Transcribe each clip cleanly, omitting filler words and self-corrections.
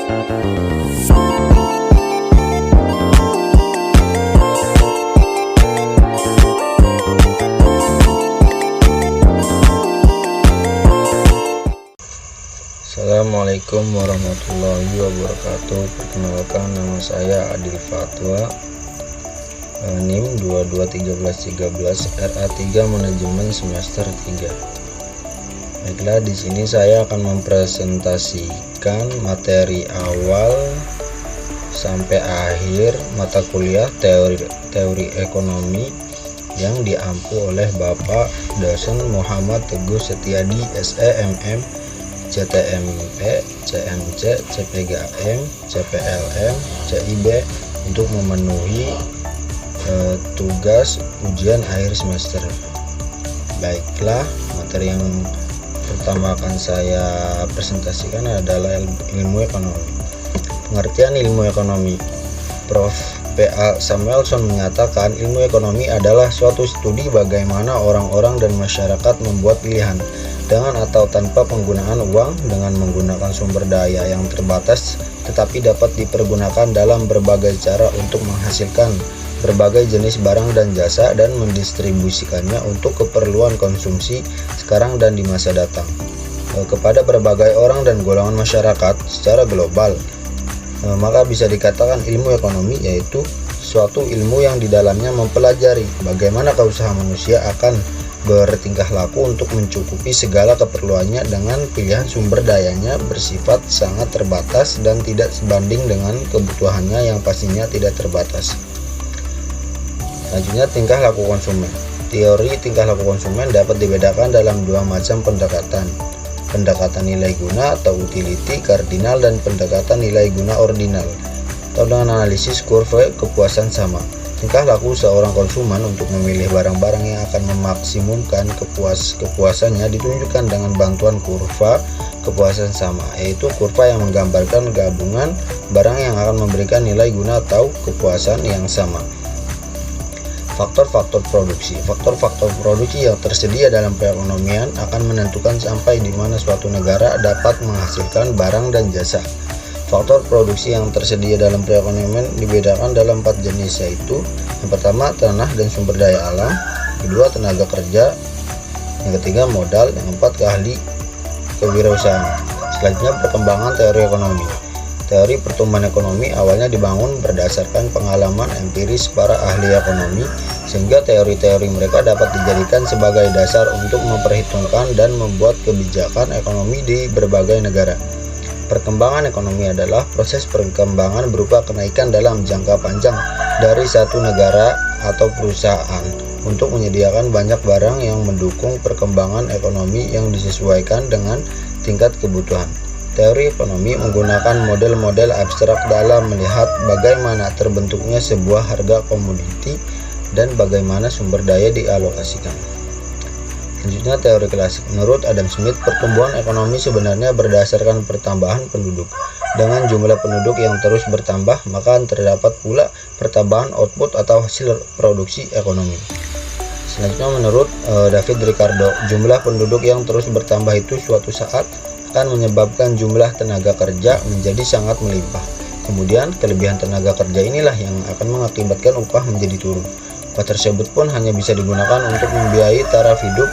Assalamualaikum warahmatullahi wabarakatuh. Perkenalkan, nama saya Adil Fatwa, NIM 221313 RA3 Manajemen Semester 3. Baiklah, di sini saya akan mempresentasikan materi awal sampai akhir mata kuliah teori ekonomi yang diampu oleh Bapak Dosen Muhammad Teguh Setiadi, SEMM, CTMP, CMC, CPGM, CPLM, CIB untuk memenuhi tugas ujian akhir semester. Baiklah, materi yang pertama akan saya presentasikan adalah ilmu ekonomi. Pengertian ilmu ekonomi. Prof. P.A. Samuelson menyatakan ilmu ekonomi adalah suatu studi bagaimana orang-orang dan masyarakat membuat pilihan dengan atau tanpa penggunaan uang, dengan menggunakan sumber daya yang terbatas tetapi dapat dipergunakan dalam berbagai cara untuk menghasilkan berbagai jenis barang dan jasa dan mendistribusikannya untuk keperluan konsumsi sekarang dan di masa datang kepada berbagai orang dan golongan masyarakat secara global. Maka bisa dikatakan ilmu ekonomi yaitu suatu ilmu yang di dalamnya mempelajari bagaimana usaha manusia akan bertingkah laku untuk mencukupi segala keperluannya dengan pilihan sumber dayanya bersifat sangat terbatas dan tidak sebanding dengan kebutuhannya yang pastinya tidak terbatas. Selanjutnya, tingkah laku konsumen. Teori tingkah laku konsumen dapat dibedakan dalam dua macam pendekatan. Pendekatan nilai guna atau utility kardinal dan pendekatan nilai guna ordinal atau dengan analisis kurva kepuasan sama. Tingkah laku seorang konsumen untuk memilih barang-barang yang akan memaksimumkan kepuasannya ditunjukkan dengan bantuan kurva kepuasan sama, yaitu kurva yang menggambarkan gabungan barang yang akan memberikan nilai guna atau kepuasan yang sama. Faktor-faktor produksi. Faktor-faktor produksi yang tersedia dalam perekonomian akan menentukan sampai di mana suatu negara dapat menghasilkan barang dan jasa. Faktor produksi yang tersedia dalam perekonomian dibedakan dalam 4 jenis, yaitu yang pertama tanah dan sumber daya alam, kedua tenaga kerja, yang ketiga modal, yang keempat kewirausahaan. Selanjutnya, perkembangan teori ekonomi. Teori pertumbuhan ekonomi awalnya dibangun berdasarkan pengalaman empiris para ahli ekonomi, sehingga teori-teori mereka dapat dijadikan sebagai dasar untuk memperhitungkan dan membuat kebijakan ekonomi di berbagai negara. Perkembangan ekonomi adalah proses perkembangan berupa kenaikan dalam jangka panjang dari satu negara atau perusahaan untuk menyediakan banyak barang yang mendukung perkembangan ekonomi yang disesuaikan dengan tingkat kebutuhan. Teori ekonomi menggunakan model-model abstrak dalam melihat bagaimana terbentuknya sebuah harga komoditi dan bagaimana sumber daya dialokasikan. Selanjutnya, teori klasik. Menurut Adam Smith, pertumbuhan ekonomi sebenarnya berdasarkan pertambahan penduduk. Dengan jumlah penduduk yang terus bertambah, maka terdapat pula pertambahan output atau hasil produksi ekonomi. Selanjutnya, menurut David Ricardo, jumlah penduduk yang terus bertambah itu suatu saat akan menyebabkan jumlah tenaga kerja menjadi sangat melimpah. Kemudian, kelebihan tenaga kerja inilah yang akan mengakibatkan upah menjadi turun. Upah tersebut pun hanya bisa digunakan untuk membiayai taraf hidup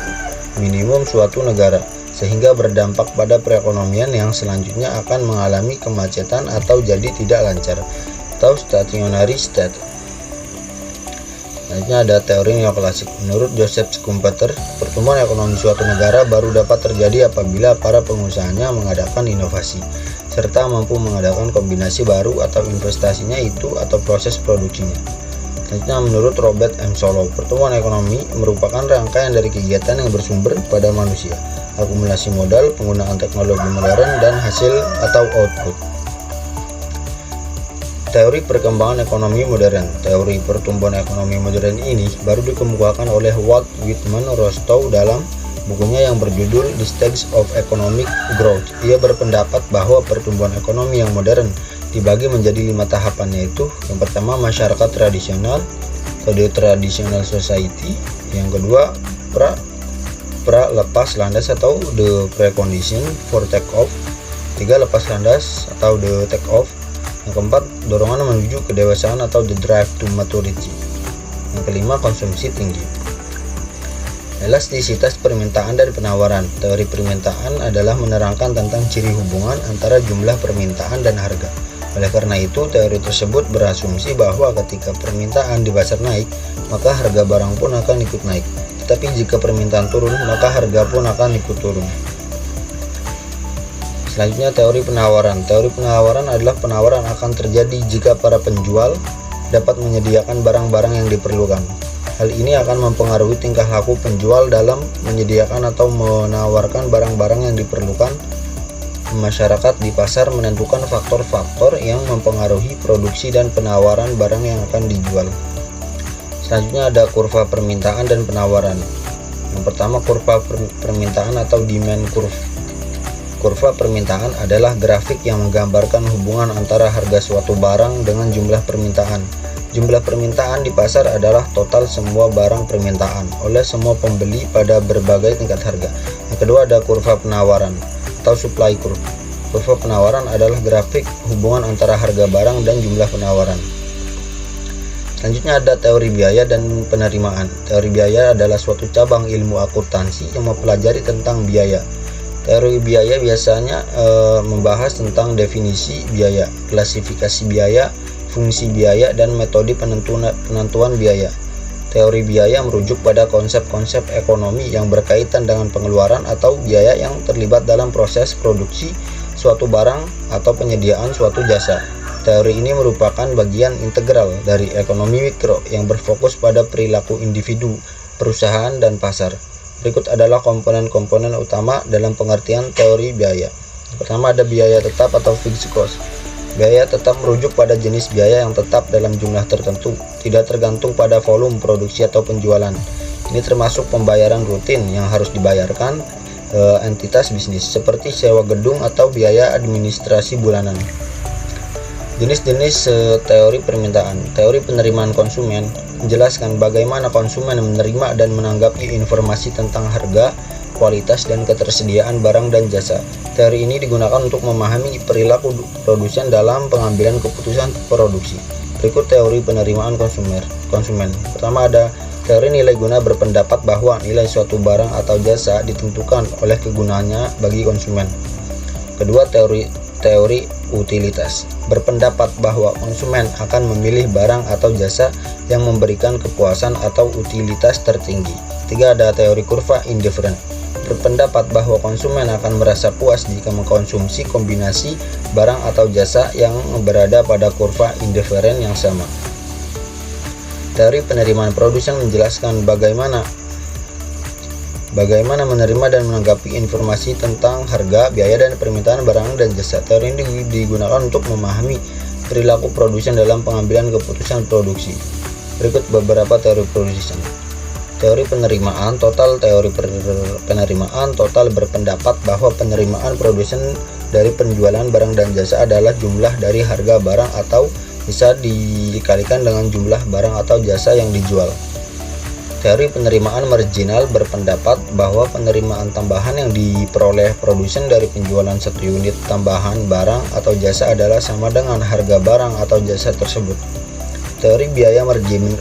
minimum suatu negara, sehingga berdampak pada perekonomian yang selanjutnya akan mengalami kemacetan atau jadi tidak lancar atau stationary state. Selanjutnya ada teori neoklasik. Menurut Joseph Schumpeter, pertumbuhan ekonomi suatu negara baru dapat terjadi apabila para pengusahanya mengadakan inovasi serta mampu mengadakan kombinasi baru atau investasinya itu atau proses produksinya. Selanjutnya, menurut Robert M. Solow, pertumbuhan ekonomi merupakan rangkaian dari kegiatan yang bersumber pada manusia, akumulasi modal, penggunaan teknologi modern, dan hasil atau output. Teori perkembangan ekonomi modern. Teori pertumbuhan ekonomi modern ini baru dikemukakan oleh Walt Whitman Rostow dalam bukunya yang berjudul The Stage of Economic Growth. Ia berpendapat bahwa pertumbuhan ekonomi yang modern dibagi menjadi 5 tahapan, yaitu yang pertama masyarakat tradisional atau the traditional society, yang kedua pra lepas landas atau the precondition for take off, Ketiga, lepas landas atau the take off. Yang keempat, dorongan menuju kedewasaan atau the drive to maturity. Yang kelima, konsumsi tinggi. Elastisitas permintaan dan penawaran. Teori permintaan adalah menerangkan tentang ciri hubungan antara jumlah permintaan dan harga. Oleh karena itu, teori tersebut berasumsi bahwa ketika permintaan di pasar naik, maka harga barang pun akan ikut naik. Tetapi jika permintaan turun, maka harga pun akan ikut turun. Selanjutnya, teori penawaran. Teori penawaran adalah penawaran akan terjadi jika para penjual dapat menyediakan barang-barang yang diperlukan. Hal ini akan mempengaruhi tingkah laku penjual dalam menyediakan atau menawarkan barang-barang yang diperlukan. Masyarakat di pasar menentukan faktor-faktor yang mempengaruhi produksi dan penawaran barang yang akan dijual. Selanjutnya ada kurva permintaan dan penawaran. Yang pertama, kurva permintaan atau demand curve. Kurva permintaan adalah grafik yang menggambarkan hubungan antara harga suatu barang dengan jumlah permintaan. Jumlah permintaan di pasar adalah total semua barang permintaan oleh semua pembeli pada berbagai tingkat harga. Yang kedua ada kurva penawaran atau supply curve. Kurva penawaran adalah grafik hubungan antara harga barang dan jumlah penawaran. Selanjutnya ada teori biaya dan penerimaan. Teori biaya adalah suatu cabang ilmu akuntansi yang mempelajari tentang biaya. Teori biaya biasanya membahas tentang definisi biaya, klasifikasi biaya, fungsi biaya, dan metode penentuan biaya. Teori biaya merujuk pada konsep-konsep ekonomi yang berkaitan dengan pengeluaran atau biaya yang terlibat dalam proses produksi suatu barang atau penyediaan suatu jasa. Teori ini merupakan bagian integral dari ekonomi mikro yang berfokus pada perilaku individu, perusahaan, dan pasar. Berikut adalah komponen-komponen utama dalam pengertian teori biaya. Pertama ada biaya tetap atau fixed cost. Biaya tetap merujuk pada jenis biaya yang tetap dalam jumlah tertentu, tidak tergantung pada volume produksi atau penjualan. Ini termasuk pembayaran rutin yang harus dibayarkan entitas bisnis, seperti sewa gedung atau biaya administrasi bulanan. Jenis-jenis teori permintaan. Teori penerimaan konsumen menjelaskan bagaimana konsumen menerima dan menanggapi informasi tentang harga, kualitas, dan ketersediaan barang dan jasa. Teori ini digunakan untuk memahami perilaku produsen dalam pengambilan keputusan produksi. Berikut teori penerimaan konsumen. Pertama ada teori nilai guna berpendapat bahwa nilai suatu barang atau jasa ditentukan oleh kegunaannya bagi konsumen. Kedua, teori utilitas berpendapat bahwa konsumen akan memilih barang atau jasa yang memberikan kepuasan atau utilitas tertinggi. Tiga, ada teori kurva indifferent berpendapat bahwa konsumen akan merasa puas jika mengkonsumsi kombinasi barang atau jasa yang berada pada kurva indifferent yang sama. Teori penerimaan produsen menjelaskan bagaimana menerima dan menanggapi informasi tentang harga, biaya, dan permintaan barang dan jasa. Teori ini digunakan untuk memahami perilaku produsen dalam pengambilan keputusan produksi. Berikut beberapa teori produsen. Teori penerimaan total. Teori penerimaan total berpendapat bahwa penerimaan produsen dari penjualan barang dan jasa adalah jumlah dari harga barang atau bisa dikalikan dengan jumlah barang atau jasa yang dijual. Teori penerimaan marginal berpendapat bahwa penerimaan tambahan yang diperoleh produsen dari penjualan satu unit tambahan barang atau jasa adalah sama dengan harga barang atau jasa tersebut. Teori biaya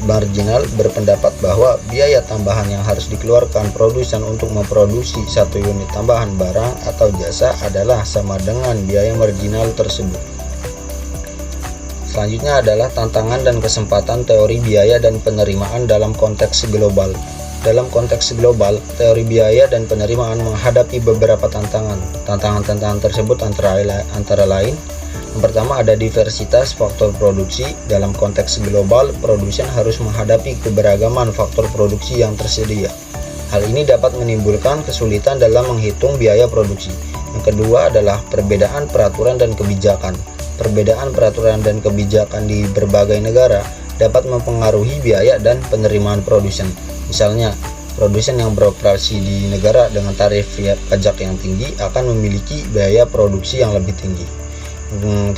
marginal berpendapat bahwa biaya tambahan yang harus dikeluarkan produsen untuk memproduksi satu unit tambahan barang atau jasa adalah sama dengan biaya marginal tersebut. Selanjutnya adalah tantangan dan kesempatan teori biaya dan penerimaan dalam konteks global. Dalam konteks global, teori biaya dan penerimaan menghadapi beberapa tantangan. Tantangan tersebut antara lain: yang pertama ada diversitas faktor produksi. Dalam konteks global, produsen harus menghadapi keberagaman faktor produksi yang tersedia. Hal ini dapat menimbulkan kesulitan dalam menghitung biaya produksi. Yang kedua adalah perbedaan peraturan dan kebijakan. Perbedaan peraturan dan kebijakan di berbagai negara dapat mempengaruhi biaya dan penerimaan produsen. Misalnya, produsen yang beroperasi di negara dengan tarif pajak yang tinggi akan memiliki biaya produksi yang lebih tinggi.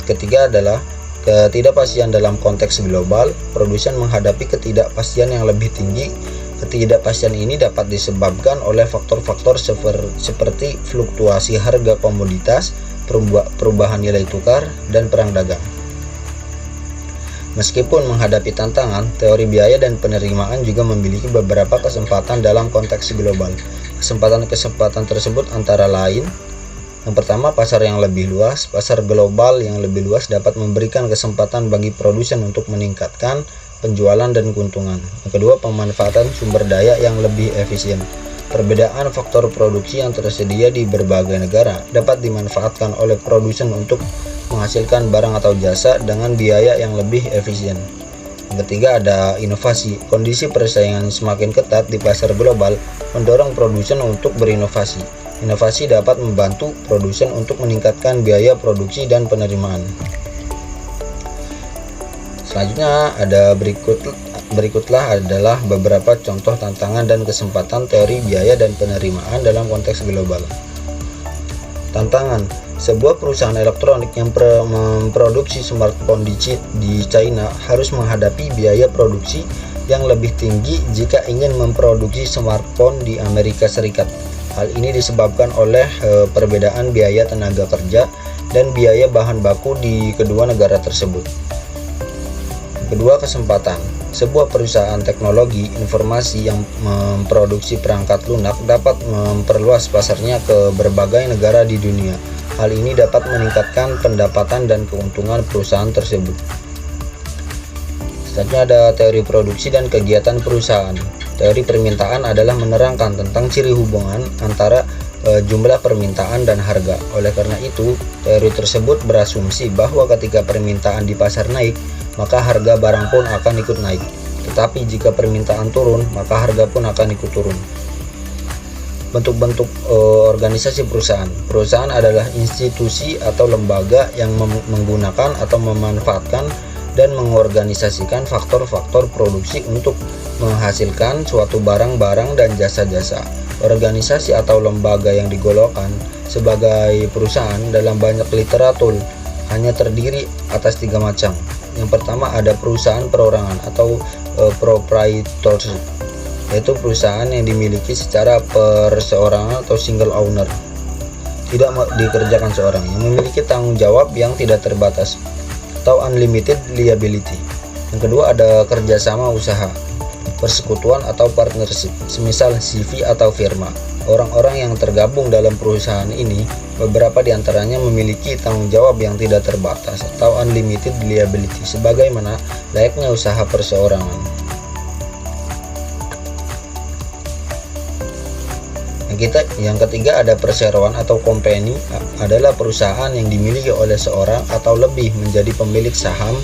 Ketiga adalah ketidakpastian dalam konteks global. Produsen menghadapi ketidakpastian yang lebih tinggi. Ketidakpastian ini dapat disebabkan oleh faktor-faktor seperti fluktuasi harga komoditas, perubahan nilai tukar, dan perang dagang. Meskipun menghadapi tantangan, teori biaya dan penerimaan juga memiliki beberapa kesempatan dalam konteks global. Kesempatan-kesempatan tersebut antara lain, yang pertama, pasar yang lebih luas. Pasar global yang lebih luas dapat memberikan kesempatan bagi produsen untuk meningkatkan penjualan dan keuntungan. Yang kedua, pemanfaatan sumber daya yang lebih efisien. Perbedaan faktor produksi yang tersedia di berbagai negara dapat dimanfaatkan oleh produsen untuk menghasilkan barang atau jasa dengan biaya yang lebih efisien. Yang ketiga, ada inovasi. Kondisi persaingan semakin ketat di pasar global mendorong produsen untuk berinovasi. Inovasi dapat membantu produsen untuk meningkatkan biaya produksi dan penerimaan. Selanjutnya ada berikutlah adalah beberapa contoh tantangan dan kesempatan teori biaya dan penerimaan dalam konteks global. Tantangan: sebuah perusahaan elektronik yang memproduksi smartphone di China harus menghadapi biaya produksi yang lebih tinggi jika ingin memproduksi smartphone di Amerika Serikat. Hal ini disebabkan oleh perbedaan biaya tenaga kerja dan biaya bahan baku di kedua negara tersebut. Kedua, kesempatan. Sebuah perusahaan teknologi informasi yang memproduksi perangkat lunak dapat memperluas pasarnya ke berbagai negara di dunia. Hal ini dapat meningkatkan pendapatan dan keuntungan perusahaan tersebut. Selanjutnya ada teori produksi dan kegiatan perusahaan. Teori permintaan adalah menerangkan tentang ciri hubungan antara jumlah permintaan dan harga. Oleh karena itu, teori tersebut berasumsi bahwa ketika permintaan di pasar naik, maka harga barang pun akan ikut naik. Tetapi jika permintaan turun, maka harga pun akan ikut turun. Bentuk-bentuk organisasi perusahaan. Perusahaan adalah institusi atau lembaga yang menggunakan atau memanfaatkan dan mengorganisasikan faktor-faktor produksi untuk menghasilkan suatu barang-barang dan jasa-jasa. Organisasi atau lembaga yang digolongkan sebagai perusahaan dalam banyak literatur hanya terdiri atas 3 macam. Yang pertama, ada perusahaan perorangan atau proprietorship, yaitu perusahaan yang dimiliki secara perseorangan atau single owner, tidak dikerjakan seorang, yang memiliki tanggung jawab yang tidak terbatas atau unlimited liability. Yang kedua, ada kerjasama usaha, persekutuan atau partnership, semisal CV atau firma. Orang-orang yang tergabung dalam perusahaan ini, beberapa diantaranya memiliki tanggung jawab yang tidak terbatas atau unlimited liability, sebagaimana layaknya usaha perseorangan. Yang ketiga, ada perseroan atau company, adalah perusahaan yang dimiliki oleh seorang atau lebih menjadi pemilik saham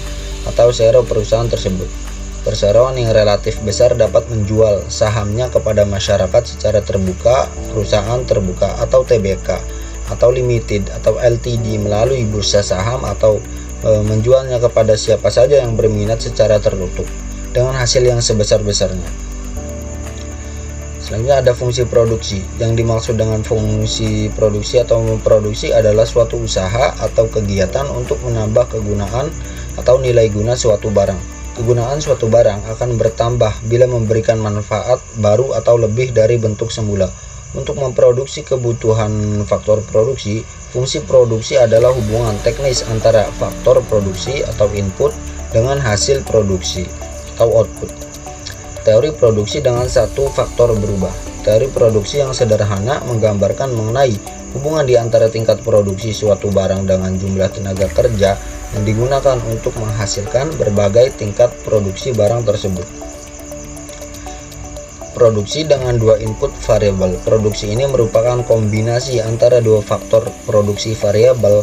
atau share perusahaan tersebut. Perseroan yang relatif besar dapat menjual sahamnya kepada masyarakat secara terbuka, perusahaan terbuka atau TBK, atau limited atau LTD melalui bursa saham, atau menjualnya kepada siapa saja yang berminat secara tertutup dengan hasil yang sebesar-besarnya. Selanjutnya ada fungsi produksi. Yang dimaksud dengan fungsi produksi atau memproduksi adalah suatu usaha atau kegiatan untuk menambah kegunaan atau nilai guna suatu barang. Kegunaan suatu barang akan bertambah bila memberikan manfaat baru atau lebih dari bentuk semula. Untuk memproduksi kebutuhan faktor produksi, fungsi produksi adalah hubungan teknis antara faktor produksi atau input dengan hasil produksi atau output. Teori produksi dengan satu faktor berubah. Teori produksi yang sederhana menggambarkan mengenai hubungan di antara tingkat produksi suatu barang dengan jumlah tenaga kerja yang digunakan untuk menghasilkan berbagai tingkat produksi barang tersebut. Produksi dengan dua input variabel. Produksi ini merupakan kombinasi antara dua faktor produksi variabel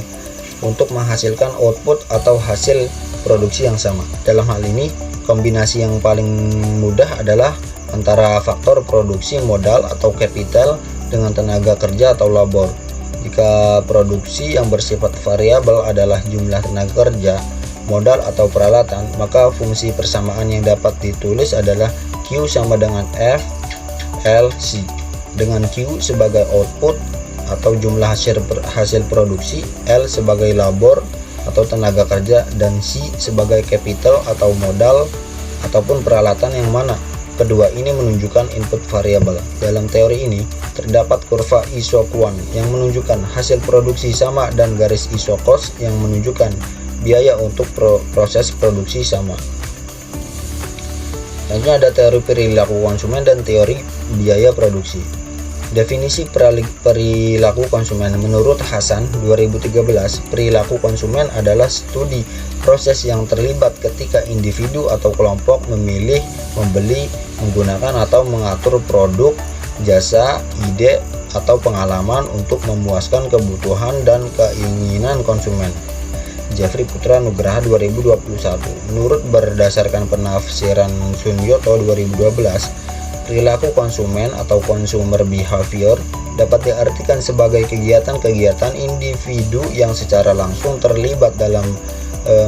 untuk menghasilkan output atau hasil produksi yang sama. Dalam hal ini, kombinasi yang paling mudah adalah antara faktor produksi modal atau capital dengan tenaga kerja atau labor. Jika produksi yang bersifat variabel adalah jumlah tenaga kerja, modal atau peralatan, maka fungsi persamaan yang dapat ditulis adalah Q sama dengan F L C, dengan Q sebagai output atau jumlah hasil produksi, L sebagai labor atau tenaga kerja, dan C sebagai capital atau modal ataupun peralatan, yang mana kedua ini menunjukkan input variabel. Dalam teori ini, terdapat kurva isoquant yang menunjukkan hasil produksi sama dan garis isokos yang menunjukkan biaya untuk proses produksi sama. Selanjutnya ada teori perilaku konsumen dan teori biaya produksi. Definisi perilaku konsumen menurut Hasan 2013, perilaku konsumen adalah studi proses yang terlibat ketika individu atau kelompok memilih, membeli, menggunakan atau mengatur produk, jasa, ide, atau pengalaman untuk memuaskan kebutuhan dan keinginan konsumen. Jeffrey Putra Nugraha 2021. Menurut berdasarkan penafsiran Sunyoto 2012, perilaku konsumen atau consumer behavior dapat diartikan sebagai kegiatan-kegiatan individu yang secara langsung terlibat dalam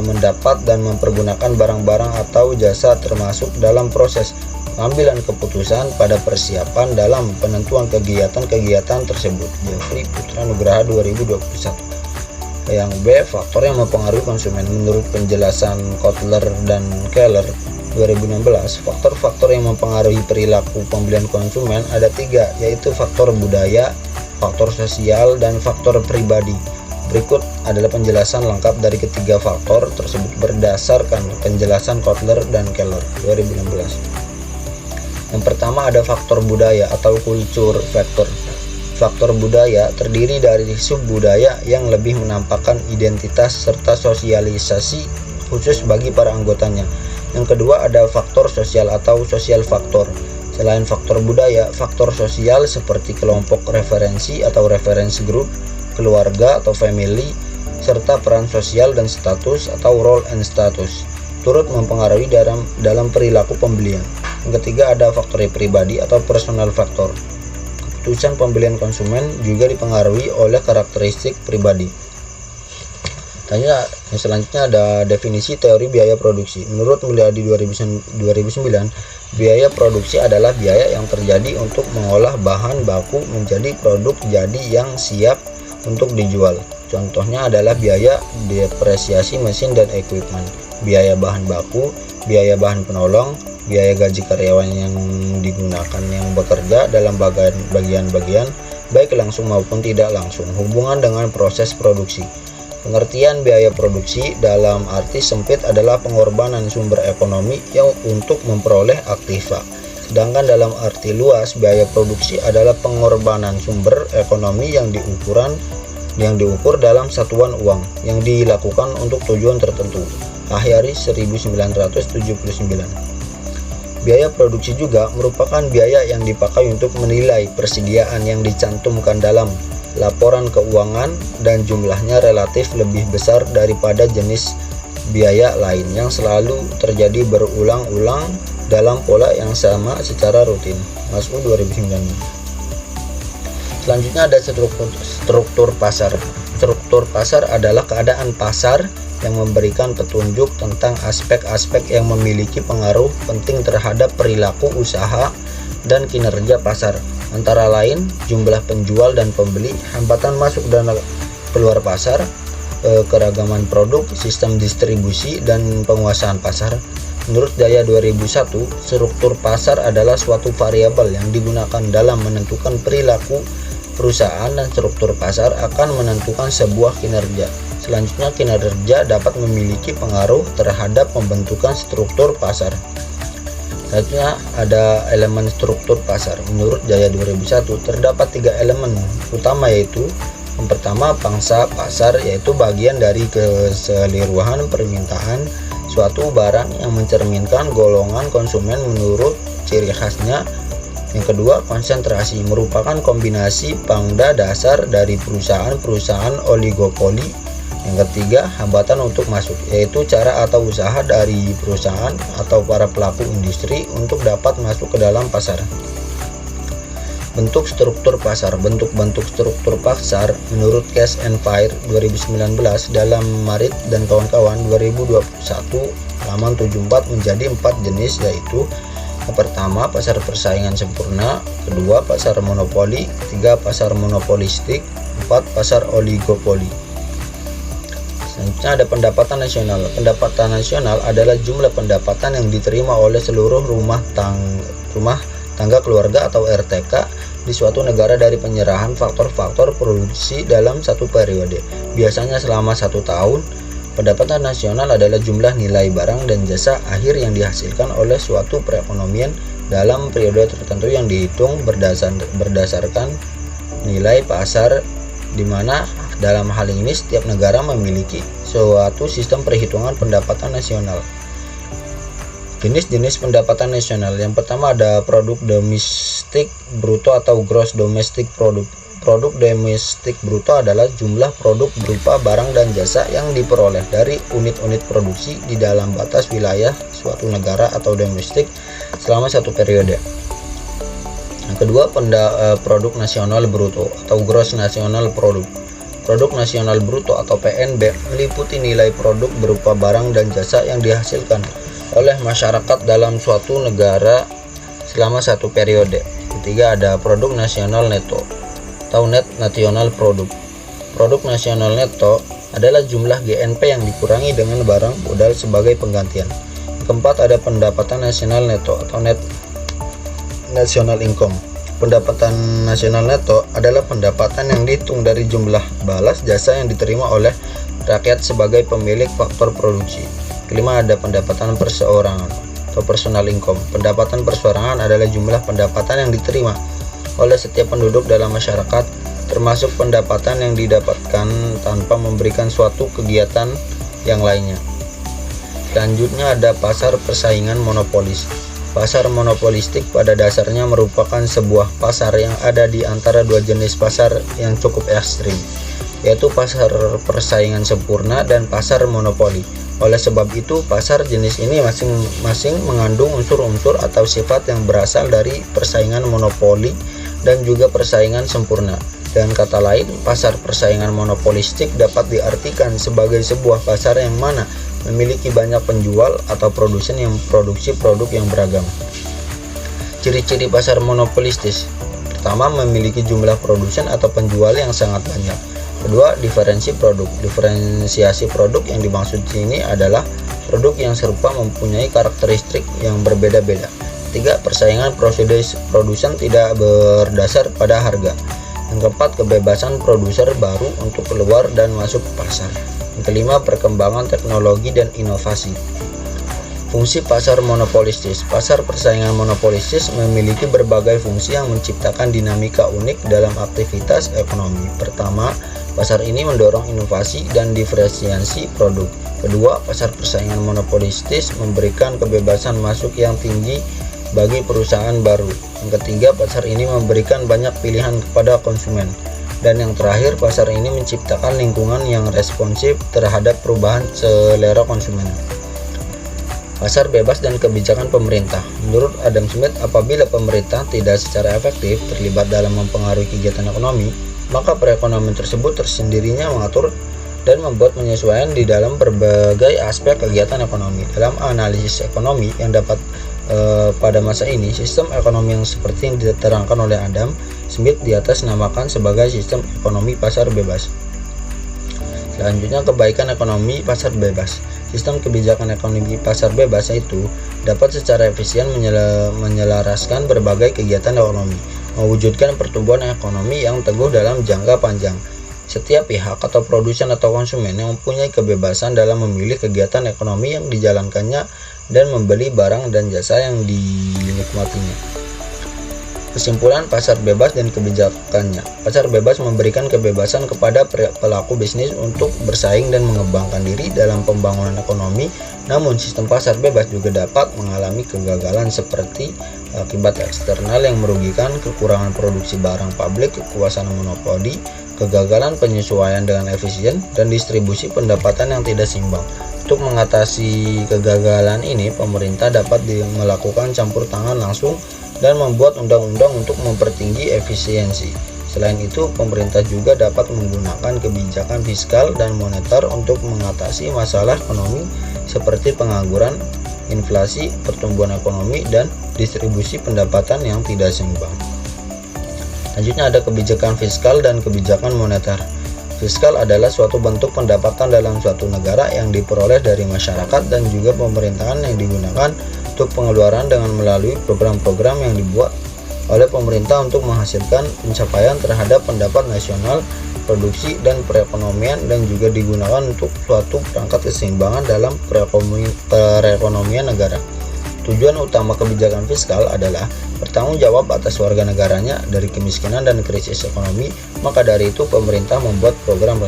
mendapat dan mempergunakan barang-barang atau jasa, termasuk dalam proses pengambilan keputusan pada persiapan dalam penentuan kegiatan-kegiatan tersebut. Jeffrey Putra Nugraha 2021. Yang B, faktor yang mempengaruhi konsumen. Menurut penjelasan Kotler dan Keller 2016, faktor-faktor yang mempengaruhi perilaku pembelian konsumen ada 3, yaitu faktor budaya, faktor sosial, dan faktor pribadi. Berikut adalah penjelasan lengkap dari ketiga faktor tersebut berdasarkan penjelasan Kotler dan Keller 2016. Yang pertama ada faktor budaya atau culture factor. Faktor budaya terdiri dari subbudaya yang lebih menampakkan identitas serta sosialisasi khusus bagi para anggotanya. Yang kedua ada faktor sosial atau social faktor. Selain faktor budaya, faktor sosial seperti kelompok referensi atau reference group, keluarga atau family, serta peran sosial dan status atau role and status turut mempengaruhi dalam perilaku pembelian. Yang ketiga ada faktor pribadi atau personal factor. Keputusan pembelian konsumen juga dipengaruhi oleh karakteristik pribadi. Selanjutnya ada definisi teori biaya produksi. Menurut Mulyadi 2009, biaya produksi adalah biaya yang terjadi untuk mengolah bahan baku menjadi produk jadi yang siap untuk dijual. Contohnya adalah biaya depresiasi mesin dan equipment, biaya bahan baku, biaya bahan penolong, biaya gaji karyawan yang digunakan yang bekerja dalam bagian-bagian baik langsung maupun tidak langsung, hubungan dengan proses produksi. Pengertian biaya produksi dalam arti sempit adalah pengorbanan sumber ekonomi yang untuk memperoleh aktiva. Sedangkan dalam arti luas, biaya produksi adalah pengorbanan sumber ekonomi yang diukur dalam satuan uang yang dilakukan untuk tujuan tertentu. Ahyari 1979. Biaya produksi juga merupakan biaya yang dipakai untuk menilai persediaan yang dicantumkan dalam laporan keuangan dan jumlahnya relatif lebih besar daripada jenis biaya lain yang selalu terjadi berulang-ulang dalam pola yang sama secara rutin. Mas'ud 2009. Selanjutnya ada struktur pasar. Struktur pasar adalah keadaan pasar yang memberikan petunjuk tentang aspek-aspek yang memiliki pengaruh penting terhadap perilaku usaha dan kinerja pasar, antara lain jumlah penjual dan pembeli, hambatan masuk dan keluar pasar, keragaman produk, sistem distribusi, dan penguasaan pasar. Menurut Daya 2001, struktur pasar adalah suatu variabel yang digunakan dalam menentukan perilaku perusahaan, dan struktur pasar akan menentukan sebuah kinerja. Selanjutnya, kinerja dapat memiliki pengaruh terhadap pembentukan struktur pasar. Selanjutnya ada elemen struktur pasar. Menurut Jaya 2001 terdapat 3 elemen utama, yaitu yang pertama pangsa pasar, yaitu bagian dari keseluruhan permintaan suatu barang yang mencerminkan golongan konsumen menurut ciri khasnya. Yang kedua, konsentrasi, merupakan kombinasi pangda dasar dari perusahaan-perusahaan oligopoli. Yang ketiga, hambatan untuk masuk, yaitu cara atau usaha dari perusahaan atau para pelaku industri untuk dapat masuk ke dalam pasar. Bentuk struktur pasar. Bentuk-bentuk struktur pasar menurut Cash and Fire 2019 dalam Marit dan kawan-kawan 2021 halaman 74 menjadi 4 jenis, yaitu yang pertama pasar persaingan sempurna, kedua pasar monopoli, ketiga pasar monopolistik, 4 pasar oligopoli. Selanjutnya ada pendapatan nasional. Pendapatan nasional adalah jumlah pendapatan yang diterima oleh seluruh rumah tangga keluarga atau RTK di suatu negara dari penyerahan faktor-faktor produksi dalam satu periode, biasanya selama 1 tahun. Pendapatan nasional adalah jumlah nilai barang dan jasa akhir yang dihasilkan oleh suatu perekonomian dalam periode tertentu yang dihitung berdasarkan nilai pasar, di mana dalam hal ini setiap negara memiliki suatu sistem perhitungan pendapatan nasional. Jenis-jenis pendapatan nasional. Yang pertama ada produk domestik bruto atau gross domestic product. Produk domestik bruto adalah jumlah produk berupa barang dan jasa yang diperoleh dari unit-unit produksi di dalam batas wilayah suatu negara atau domestik selama satu periode. Yang kedua, produk nasional bruto atau gross national product. Produk nasional bruto atau PNB meliputi nilai produk berupa barang dan jasa yang dihasilkan oleh masyarakat dalam suatu negara selama satu periode. Ketiga ada produk nasional neto atau net national product. Produk nasional neto adalah jumlah GNP yang dikurangi dengan barang modal sebagai penggantian. Keempat ada pendapatan nasional neto atau net national income. Pendapatan nasional neto adalah pendapatan yang dihitung dari jumlah balas jasa yang diterima oleh rakyat sebagai pemilik faktor produksi. Kelima ada pendapatan perseorangan atau personal income. Pendapatan perseorangan adalah jumlah pendapatan yang diterima oleh setiap penduduk dalam masyarakat, termasuk pendapatan yang didapatkan tanpa memberikan suatu kegiatan yang lainnya. Selanjutnya ada pasar persaingan monopolis. Pasar monopolistik pada dasarnya merupakan sebuah pasar yang ada di antara dua jenis pasar yang cukup ekstrim, yaitu pasar persaingan sempurna dan pasar monopoli. Oleh sebab itu, pasar jenis ini masing-masing mengandung unsur-unsur atau sifat yang berasal dari persaingan monopoli dan juga persaingan sempurna. Dengan kata lain, pasar persaingan monopolistik dapat diartikan sebagai sebuah pasar yang mana memiliki banyak penjual atau produsen yang memproduksi produk yang beragam. Ciri-ciri pasar monopolistis. Pertama, memiliki jumlah produsen atau penjual yang sangat banyak. Kedua, diferensi produk. Diferensiasi produk yang dimaksud sini adalah produk yang serupa mempunyai karakteristik yang berbeda-beda. Tiga, persaingan produsen tidak berdasar pada harga. Yang keempat, kebebasan produser baru untuk keluar dan masuk pasar. Yang kelima, perkembangan teknologi dan inovasi. Fungsi pasar monopolistis. Pasar persaingan monopolistis memiliki berbagai fungsi yang menciptakan dinamika unik dalam aktivitas ekonomi. Pertama, pasar ini mendorong inovasi dan diferensiasi produk. Kedua, pasar persaingan monopolistis memberikan kebebasan masuk yang tinggi bagi perusahaan baru. Yang ketiga, pasar ini memberikan banyak pilihan kepada konsumen. Dan yang terakhir, pasar ini menciptakan lingkungan yang responsif terhadap perubahan selera konsumen. Pasar bebas dan kebijakan pemerintah. Menurut Adam Smith, apabila pemerintah tidak secara efektif terlibat dalam mempengaruhi kegiatan ekonomi, maka perekonomian tersebut tersendirinya mengatur dan membuat penyesuaian di dalam berbagai aspek kegiatan ekonomi. Dalam analisis ekonomi yang dapat pada masa ini, sistem ekonomi yang seperti yang diterangkan oleh Adam Smith di atas namakan sebagai sistem ekonomi pasar bebas. Selanjutnya, kebaikan ekonomi pasar bebas. Sistem kebijakan ekonomi pasar bebas itu dapat secara efisien menyelaraskan berbagai kegiatan ekonomi, mewujudkan pertumbuhan ekonomi yang teguh dalam jangka panjang. Setiap pihak atau produsen atau konsumen yang mempunyai kebebasan dalam memilih kegiatan ekonomi yang dijalankannya dan membeli barang dan jasa yang dinikmatinya. Kesimpulan pasar bebas dan kebijakannya. Pasar bebas memberikan kebebasan kepada pelaku bisnis untuk bersaing dan mengembangkan diri dalam pembangunan ekonomi. Namun sistem pasar bebas juga dapat mengalami kegagalan seperti akibat eksternal yang merugikan, kekurangan produksi barang publik, kekuasaan monopoli, kegagalan penyesuaian dengan efisien, dan distribusi pendapatan yang tidak seimbang. Untuk mengatasi kegagalan ini, pemerintah dapat melakukan campur tangan langsung dan membuat undang-undang untuk mempertinggi efisiensi. Selain itu, pemerintah juga dapat menggunakan kebijakan fiskal dan moneter untuk mengatasi masalah ekonomi seperti pengangguran, inflasi, pertumbuhan ekonomi, dan distribusi pendapatan yang tidak seimbang. Selanjutnya ada kebijakan fiskal dan kebijakan moneter. Fiskal adalah suatu bentuk pendapatan dalam suatu negara yang diperoleh dari masyarakat dan juga pemerintahan yang digunakan untuk pengeluaran dengan melalui program-program yang dibuat oleh pemerintah untuk menghasilkan pencapaian terhadap pendapat nasional, produksi, dan perekonomian, dan juga digunakan untuk suatu perangkat keseimbangan dalam perekonomian negara. Tujuan utama kebijakan fiskal adalah bertanggung jawab atas warga negaranya dari kemiskinan dan krisis ekonomi. Maka dari itu pemerintah membuat program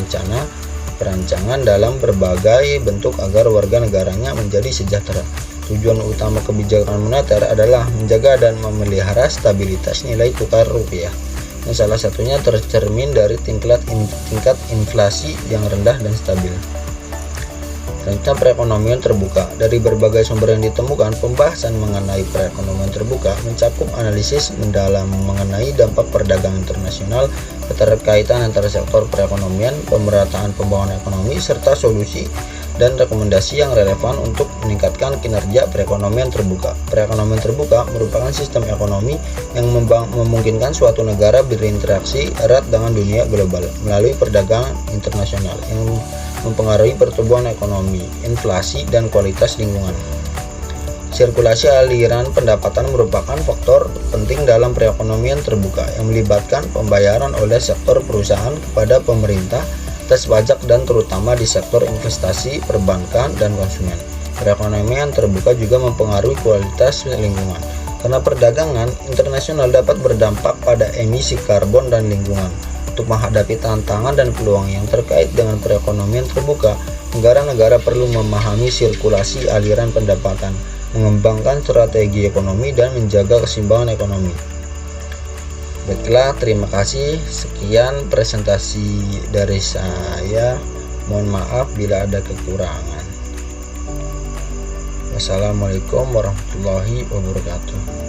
perancangan dalam berbagai bentuk agar warga negaranya menjadi sejahtera. Tujuan utama kebijakan moneter adalah menjaga dan memelihara stabilitas nilai tukar rupiah, yang salah satunya tercermin dari tingkat inflasi yang rendah dan stabil. Tentang perekonomian terbuka, dari berbagai sumber yang ditemukan, pembahasan mengenai perekonomian terbuka mencakup analisis mendalam mengenai dampak perdagangan internasional, keterkaitan antara sektor perekonomian, pemerataan pembangunan ekonomi, serta solusi dan rekomendasi yang relevan untuk meningkatkan kinerja perekonomian terbuka. Perekonomian terbuka merupakan sistem ekonomi yang memungkinkan suatu negara berinteraksi erat dengan dunia global melalui perdagangan internasional yang mempengaruhi pertumbuhan ekonomi, inflasi, dan kualitas lingkungan. Sirkulasi aliran pendapatan merupakan faktor penting dalam perekonomian terbuka yang melibatkan pembayaran oleh sektor perusahaan kepada pemerintah atas pajak dan terutama di sektor investasi, perbankan, dan konsumen. Perekonomian terbuka juga mempengaruhi kualitas lingkungan karena perdagangan internasional dapat berdampak pada emisi karbon dan lingkungan. Untuk menghadapi tantangan dan peluang yang terkait dengan perekonomian terbuka, negara-negara perlu memahami sirkulasi aliran pendapatan, mengembangkan strategi ekonomi, dan menjaga keseimbangan ekonomi. Baiklah, terima kasih. Sekian presentasi dari saya. Mohon maaf bila ada kekurangan. Wassalamualaikum warahmatullahi wabarakatuh.